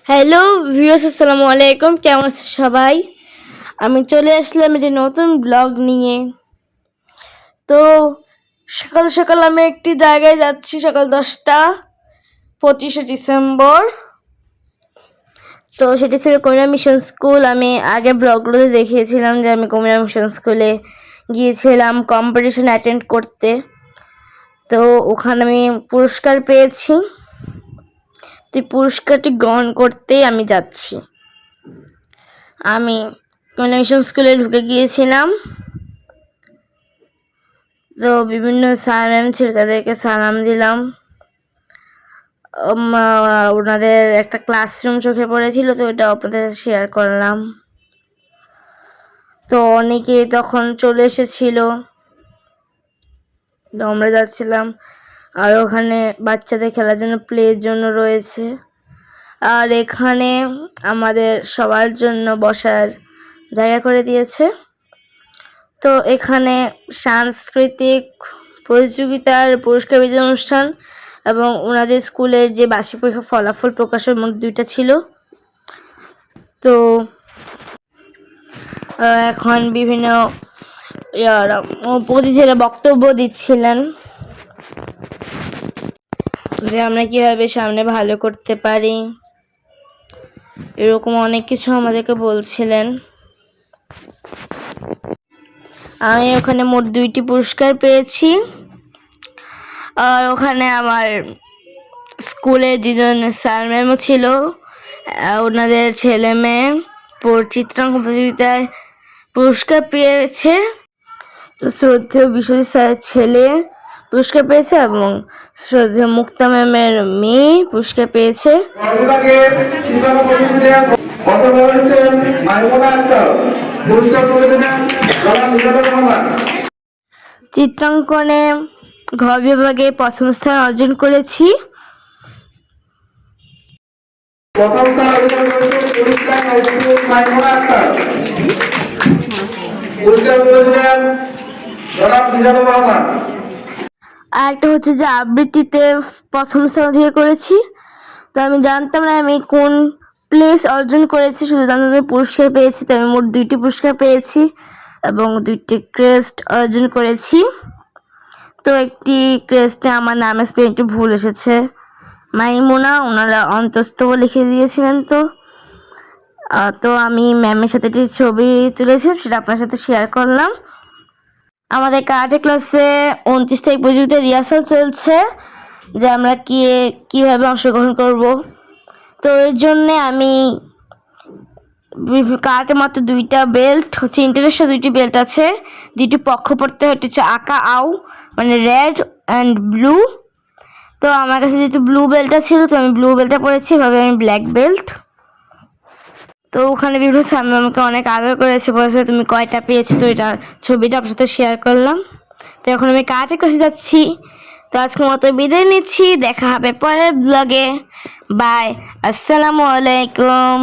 Hello viewers, আসসালামু আলাইকুম। কেমন আছেন সবাই? আমি চলে আসলাম একটি নতুন ব্লগ নিয়ে। তো সকাল সকাল আমি একটি জায়গায় যাচ্ছি, সকাল 10টা, 25শে ডিসেম্বর। তো সেটি ছিল কুমিরা মিশন স্কুল। আমি আগে ব্লগগুলোতে দেখিয়েছিলাম যে আমি কুমিরা মিশন স্কুলে গিয়েছিলাম কম্পিটিশন অ্যাটেন্ড করতে। তো ওখানে আমি পুরস্কার পেয়েছি। তো পুরস্কারটি গ্রহণ করতেই আমি যাচ্ছি। আমি কুমিরা মিশন স্কুলে ঢুকে গিয়েছিলাম। তো বিভিন্ন স্যার ম্যাম ছিল, তাদেরকে সালাম দিলাম। ওনাদের একটা ক্লাসরুম চোখে পড়েছিল, তো ওটা আপনাদের সাথে শেয়ার করলাম। তো অনেকে তখন চলে এসেছিল, তো আমরা যাচ্ছিলাম। আর ওখানে বাচ্চাদের খেলার জন্য প্লের জন্য রয়েছে। আর এখানে আমাদের সবার জন্য বসার জায়গা করে দিয়েছে। তো এখানে সাংস্কৃতিক প্রতিযোগিতার পুরস্কার বিতরণ অনুষ্ঠান এবং ওনাদের স্কুলের যে বার্ষিক পরীক্ষার ফলাফল প্রকাশের মোট 2টা ছিল। তো এখন বিভিন্ন অতিথিরা বক্তব্য দিচ্ছিলেন যে আমরা কিভাবে সামনে ভালো করতে পারি, এরকম অনেক কিছু আমাদেরকে বলছিলেন। আমি ওখানে মোট 2টি পুরস্কার পেয়েছি। আর ওখানে আমার স্কুলে 2জন স্যার ম্যামও ছিল। ওনাদের ছেলে মেয়ে চিত্রাঙ্কন প্রতিযোগিতায় পুরস্কার পেয়েছে। তো শ্রদ্ধেয় বিশ্বজিৎ স্যারের ছেলে পুরস্কার পেয়েছে এবং শ্রদ্ধেয় মুক্তা ম্যামের মেয়ে পুরস্কার পেয়েছে। চিত্রাঙ্কনে ঘ বিভাগে প্রথম স্থান অর্জন করেছি। আর একটা হচ্ছে যে আবৃত্তিতে প্রথম স্থান অধিকার করেছি। তো আমি জানতাম না আমি কোন প্লেস অর্জন করেছি, শুধু জানতাম আমি পুরস্কার পেয়েছি। তো আমি মোট 2টি পুরস্কার পেয়েছি এবং 2টি ক্রেস্ট অর্জন করেছি। তো একটি ক্রেস্টে আমার নামের স্পেলিং একটু ভুল এসেছে, মাইমুনা, ওনারা অন্তস্তব লিখে দিয়েছিলেন। তো আমি ম্যামের সাথে একটি ছবি তুলেছিলাম, সেটা আপনার সাথে শেয়ার করলাম। আমাদের কারাটে ক্লাসে 29 তারিখ পর্যন্ত রিহার্সাল চলছে যে আমরা কিভাবে অংশগ্রহণ করব। তো এর জন্যে আমি কারাটে মাত্র 2টা বেল্ট হচ্ছে, ইন্টারন্যাশনাল 2টি বেল্ট আছে। 2টি পক্ষ পড়তে হচ্ছে আকা আও, মানে রেড অ্যান্ড ব্লু। তো আমার কাছে যেহেতু ব্লু বেল্টটা ছিল, তো আমি ব্লু বেল্টটা পরেছি, এভাবে আমি ব্ল্যাক বেল্ট। তো ওখানে বিভিন্ন স্যার আমাকে অনেক আদর করেছে, বলেছে তুমি কয়টা পেয়েছো। তো এটা ছবিটা আপনার সাথে শেয়ার করলাম। তো এখন আমি কারাটে ক্লাসে যাচ্ছি। তো আজকের মতো বিদায় নিচ্ছি, দেখা হবে পরের ব্লগে। বাই, আসসালামু আলাইকুম।